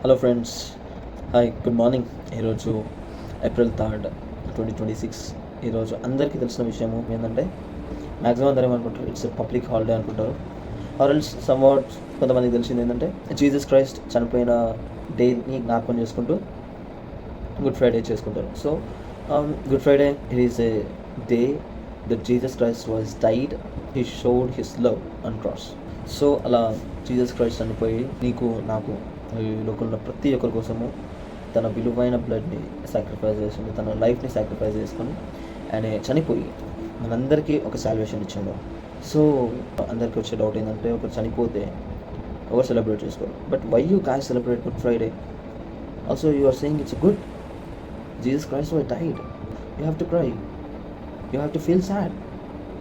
Hello friends, hi, good morning. ఈరోజు April 3, 2026. ఈరోజు అందరికీ తెలిసిన విషయము ఏంటంటే, మ్యాక్సిమం అందరూ ఏమనుకుంటారు, ఇట్స్ పబ్లిక్ హాలిడే అనుకుంటారు. ఆర్ఎల్స్ సమ్వాట్ కొంతమందికి తెలిసింది ఏంటంటే, జీసస్ క్రైస్ట్ చనిపోయిన డేని జ్ఞాపకం చేసుకుంటూ గుడ్ ఫ్రైడే చేసుకుంటారు. So good Friday it is a day that Jesus Christ was died. He showed his love on cross. So అలా జీసస్ క్రైస్ట్ చనిపోయి నీకు నాకు ఈ లోకంలో ప్రతి ఒక్కరి కోసము తన విలువైన బ్లడ్ని సాక్రిఫైస్ చేసుకుని, తన లైఫ్ని సాక్రిఫైస్ చేసుకొని ఆయన చనిపోయి మనందరికీ ఒక సాల్వేషన్ ఇచ్చాడు. సో అందరికీ వచ్చే డౌట్ ఏంటంటే, ఒకరు చనిపోతే ఎవరు సెలబ్రేట్ చేసుకోరు. But why you guys celebrate Good Friday? Also you are saying it's good. Jesus Christ was died. You have to cry, you have to feel sad,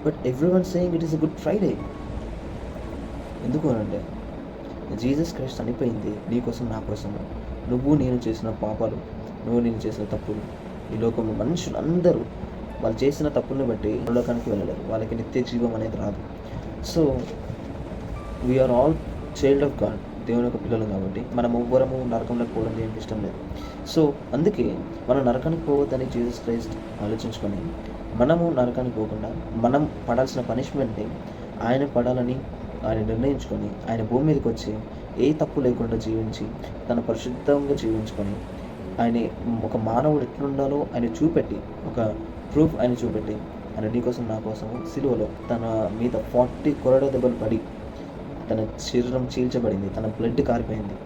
but everyone saying it is a Good Friday. ఎందుకు అంటే, Jesus Christ చనిపోయింది నీకోసం, నా కోసము. నువ్వు నేను చేసిన పాపాలు, నువ్వు నేను చేసిన తప్పులు, ఈ లోకంలో మనుషులు అందరూ వాళ్ళు చేసిన తప్పుల్ని బట్టి లోకానికి వెళ్ళలేరు, వాళ్ళకి నిత్య జీవం అనేది రాదు. So we are all child of God, దేవుని యొక్క పిల్లలు కాబట్టి మనం ఎవ్వరము నరకంలోకి పోవడం దేవునికి ఇష్టం లేదు. సో అందుకే మనం నరకానికి పోవద్దని జీసస్ క్రైస్ట్ ఆలోచించుకొని, మనము నరకానికి పోకుండా మనం పడాల్సిన పనిష్మెంట్ని ఆయన పడాలని ఆయన నిర్ణయించుకొని, ఆయన భూమి మీదకి వచ్చి ఏ తప్పు లేకుండా జీవించి, తన పరిశుద్ధంగా జీవించుకొని, ఆయన ఒక మానవుడు ఎట్లుండాలో ఆయన చూపెట్టి, ఒక ప్రూఫ్ ఆయన చూపెట్టి, ఆయన నీకోసం నా కోసం సిలువలో తన మీద 40 కొరడా దెబ్బలు పడి తన శరీరం చీల్చబడింది, తన బ్లడ్ కారిపోయింది.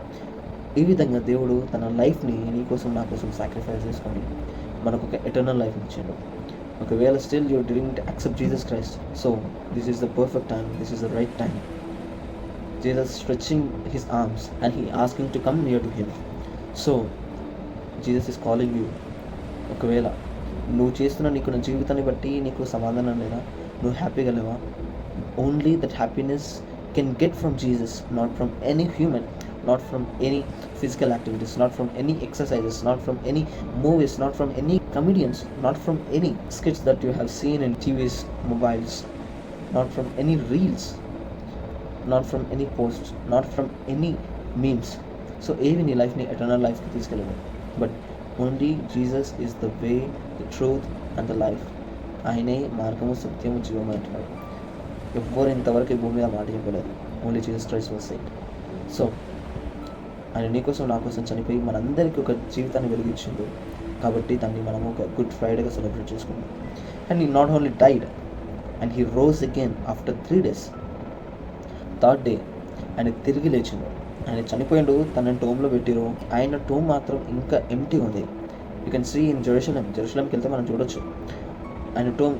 ఈ విధంగా దేవుడు తన లైఫ్ని నీకోసం నా కోసం సాక్రిఫైస్ చేసుకొని మనకు ఒక ఎటర్నల్ లైఫ్ ఇచ్చాడు. ఒకవేళ still you didn't accept Jesus Christ, so this is the perfect time, this is the right time. Jesus stretching his arms and he asking to come near to him. So Jesus is calling you. ఒకవేళ నువ్వు చేస్తున్న నీకు నా జీవితాన్ని బట్టి నీకు సమాధానం లేదా, నువ్వు హ్యాపీగా లేవా, only that happiness can get from Jesus, not from any human, not from any physical activities, not from any exercises, not from any movies, not from any comedians, not from any skits that you have seen in TVs, mobiles, not from any reels, not from any posts, not from any memes. So even in life ni eternal life ki తీసుకెళ్ళదు. But only Jesus is the way, the truth and the life. ఆయనే మార్గము, సత్యము, జీవము అంటున్నాడు. ఎవ్వరు ఇంతవరకు ఈ భూమి మీద మాట చెప్పలేదు. Only Jesus Christ was said. So ఆయన నీకోసం నా కోసం చనిపోయి మనందరికీ ఒక జీవితాన్ని వెలిగించిండు. కాబట్టి దాన్ని మనము ఒక గుడ్ ఫ్రైడేగా సెలబ్రేట్ చేసుకున్నాం. And he not only died, and he rose again after 3 days. Third day ఆయన తిరిగి లేచిండు. ఆయన చనిపోయిండు, తన టోమ్లో పెట్టిరు. ఆయన టోమ్ మాత్రం ఇంకా ఎంటీ ఉంది. యూ కెన్ సీ ఇన్ జెరూసలంకి వెళ్తే మనం చూడొచ్చు, ఆయన టోమ్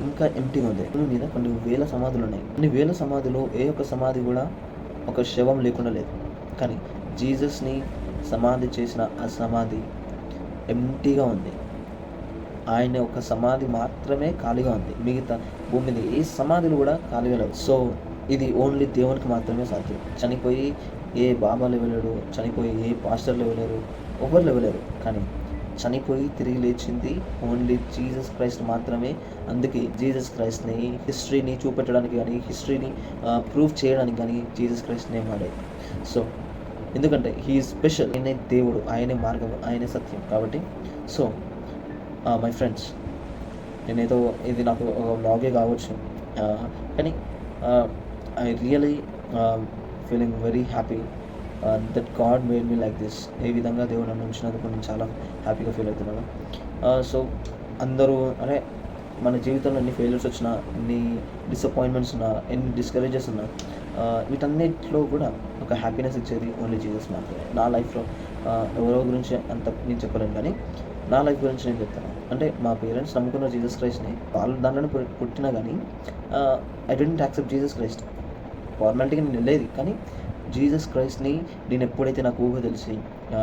ఇంకా ఎంటీ ఉంది. మీద కొన్ని వేల సమాధులు ఉన్నాయి. కొన్ని వేల సమాధులు, ఏ ఒక్క సమాధి కూడా ఒక శవం లేకుండా లేదు. కానీ జీసస్ని సమాధి చేసిన ఆ సమాధి ఎంటీగా ఉంది. ఆయన ఒక సమాధి మాత్రమే ఖాళీగా ఉంది. మిగతా భూమి మీద ఏ సమాధులు కూడా ఖాళీగా లేవు. సో ఇది ఓన్లీ దేవునికి మాత్రమే సాధ్యం. చనిపోయి ఏ బాబాలు ఇవ్వలేడు, చనిపోయి ఏ పాస్టర్లు ఇవ్వలేరు, ఎవరు ఇవ్వలేరు. కానీ చనిపోయి తిరిగి లేచింది ఓన్లీ జీసస్ క్రైస్ట్ మాత్రమే. అందుకే జీసస్ క్రైస్ట్ని హిస్టరీని చూపెట్టడానికి కానీ, హిస్టరీని ప్రూవ్ చేయడానికి కానీ జీసస్ క్రైస్ట్ నేమ్ వాడేది. సో ఎందుకంటే హీ ఈజ్ స్పెషల్. ఆయనే దేవుడు, ఆయనే మార్గం, ఆయనే సత్యం. కాబట్టి సో మై ఫ్రెండ్స్, నేనేదో ఇది నాకు ఒక వ్లాగే కావచ్చు, కానీ I really feeling very happy that God made me like this. ఏ విధంగా దేవుడు నన్ను ఉంచినందుకు నేను చాలా హ్యాపీగా ఫీల్ అవుతున్నాను. సో అందరూ అరే, మన జీవితంలో ఎన్ని ఫెయిల్యూర్స్ వచ్చినా, ఎన్ని డిసప్పాయింట్మెంట్స్ ఉన్నా, ఎన్ని డిస్కరేజెస్ ఉన్నా, వీటన్నిటిలో కూడా ఒక హ్యాపీనెస్ ఇచ్చేది ఓన్లీ జీసస్ మాత్రమే. నా లైఫ్లో ఎవరో గురించి అంత నేను చెప్పలేను, కానీ నా లైఫ్ గురించి నేను చెప్తాను. అంటే మా పేరెంట్స్ నమ్ముకున్న జీసస్ క్రైస్ట్ని, వాళ్ళు దాంట్లోనే పుట్టినా కానీ I don't accept Jesus Christ. ఫార్మాలిటీగా నేను వెళ్ళేది, కానీ జీసస్ క్రైస్ట్ని నేను ఎప్పుడైతే నాకు ఊహ తెలిసి,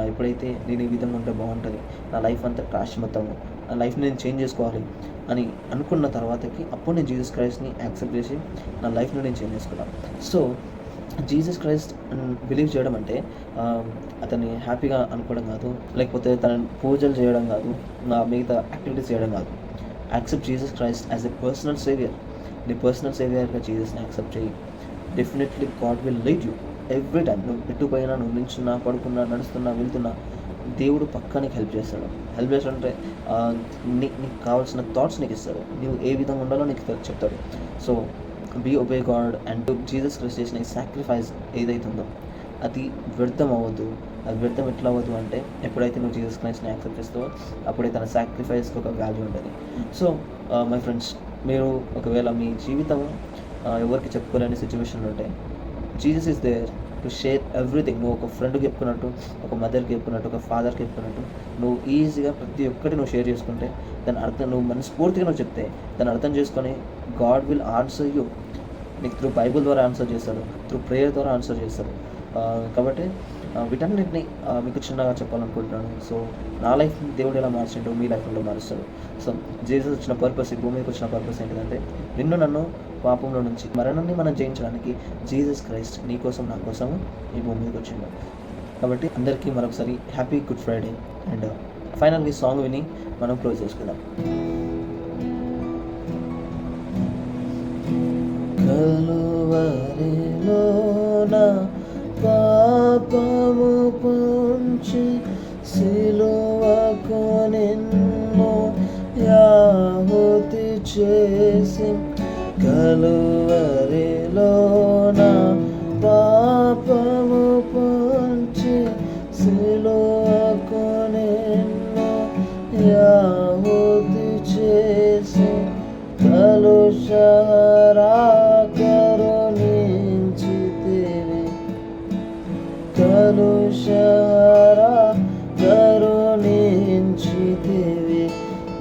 ఎప్పుడైతే నేను ఈ విధంగా ఉంటే బాగుంటుంది, నా లైఫ్ అంతా క్రాష్ మొత్తము, నా లైఫ్ని నేను చేంజ్ చేసుకోవాలి అని అనుకున్న తర్వాతకి అప్పుడు నేను జీసస్ క్రైస్ట్ని యాక్సెప్ట్ చేసి నా లైఫ్ని నేను చేంజ్ చేసుకున్నాను. సో జీసస్ క్రైస్ట్ బిలీవ్ చేయడం అంటే అతన్ని హ్యాపీగా అనుకోవడం కాదు, లేకపోతే తన పూజలు చేయడం కాదు, మిగతా యాక్టివిటీస్ చేయడం కాదు. Accept Jesus Christ as a personal saviour. నీ పర్సనల్ సేవియర్గా జీసస్ని యాక్సెప్ట్ చేయి. Definitely God will lead you. Every time నువ్వు ఎట్టుపోయినా, నువ్వు నిల్చున్నా, పడుకున్నా, నడుస్తున్నా, వెళ్తున్నా, దేవుడు పక్కా నీకు హెల్ప్ చేస్తాడు. హెల్ప్ చేస్తాడంటే నీకు కావాల్సిన థాట్స్ నీకు ఇస్తాడు. నువ్వు ఏ విధంగా ఉండాలో నీకు చెప్తాడు. So be obey God and Jesus Christ చేసిన ఈ సాక్రిఫైస్ ఏదైతుందో అది వ్యర్థం అవ్వద్దు. అది వ్యర్థం ఎట్లా అవ్వదు అంటే ఎప్పుడైతే నువ్వు జీసస్ క్రైస్ట్ని యాక్సెప్ట్ చేస్తావో అప్పుడే తన సాక్రిఫైస్కి ఒక వాల్యూ ఉంటుంది. సో మై ఫ్రెండ్స్, మీరు ఒకవేళ మీ జీవితం ఎవరికి చెప్పుకోలేని సిచ్యువేషన్ ఉంటే Jesus is there to share everything. నువ్వు ఒక ఫ్రెండ్కి చెప్పుకున్నట్టు, ఒక మదర్కి చెప్పుకున్నట్టు, ఒక ఫాదర్కి చెప్పుకున్నట్టు నువ్వు ఈజీగా ప్రతి ఒక్కటి నువ్వు షేర్ చేసుకుంటే దాని అర్థం, నువ్వు మనస్ఫూర్తిగా నువ్వు చెప్తే దాన్ని అర్థం చేసుకొని గాడ్ విల్ ఆన్సర్ యూ. నీకు త్రూ బైబుల్ ద్వారా ఆన్సర్ చేస్తాడు, త్రూ ప్రేయర్ ద్వారా ఆన్సర్ చేస్తాడు. కాబట్టి వీటన్నిటిని మీకు చిన్నగా చెప్పాలనుకుంటున్నాను. సో నా లైఫ్ని దేవుడు ఎలా మార్చిండో మీ లైఫ్లో మారుస్తాడు. సో జీసస్ వచ్చిన పర్పస్, ఈ భూమికి వచ్చిన పర్పస్ ఏంటంటే నన్ను పాపంలో నుంచి, మరణాన్ని మనం జయించడానికి జీసస్ క్రైస్ట్ నీ కోసం, నా కోసం ఈ భూమి మీదకి వచ్చిండు. కాబట్టి అందరికీ మరొకసారి హ్యాపీ గుడ్ ఫ్రైడే. అండ్ ఫైనల్గా ఈ సాంగ్ విని మనం క్లోజ్ చేసుకుందాం. పాపము పంచి సిలువకు నిన్ను యాహుతి చేసి, కలువరిలోన పాపము పంచి సిలువకు నిన్ను యాహుతి చేసి, కలుషరా కరుణించితివి,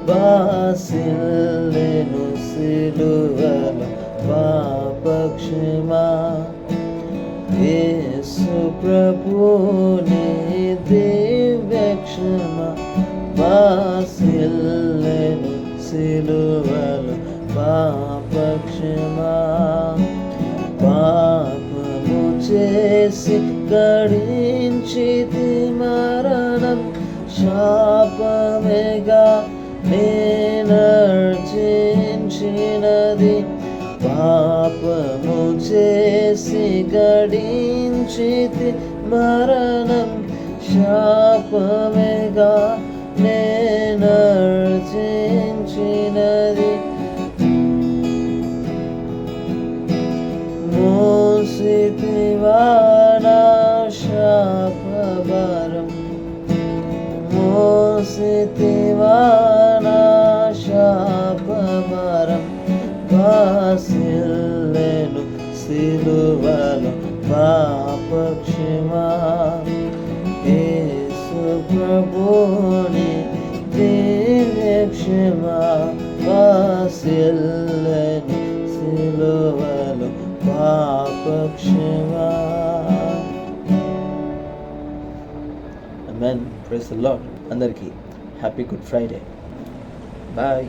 బాసిల్లెను సిలువల పాపక్షమా. యేసు ప్రభుని దివ్యక్షమ, బాసిల్లెను సిలువల పాపక్షమా. పాపము చేసి గడించితి మరణం, శాపమేగా నేనర్జించినది. పాపము చేసి గడించితి మరణం, శాపమేగా నేనర్జించినది. మోసితివా నా శాపభారం, మోసితివా నా శాపభారం. బాసిల్లెను సిలువలో పాపక్షమా. యేసు ప్రభుని దివ్యక్షమా, బాసిల్లెను సిలువలో పాపక్షమా. Amen. Praise the Lord. అందరికీ హ్యాపీ గుడ్ ఫ్రైడే. బాయ్.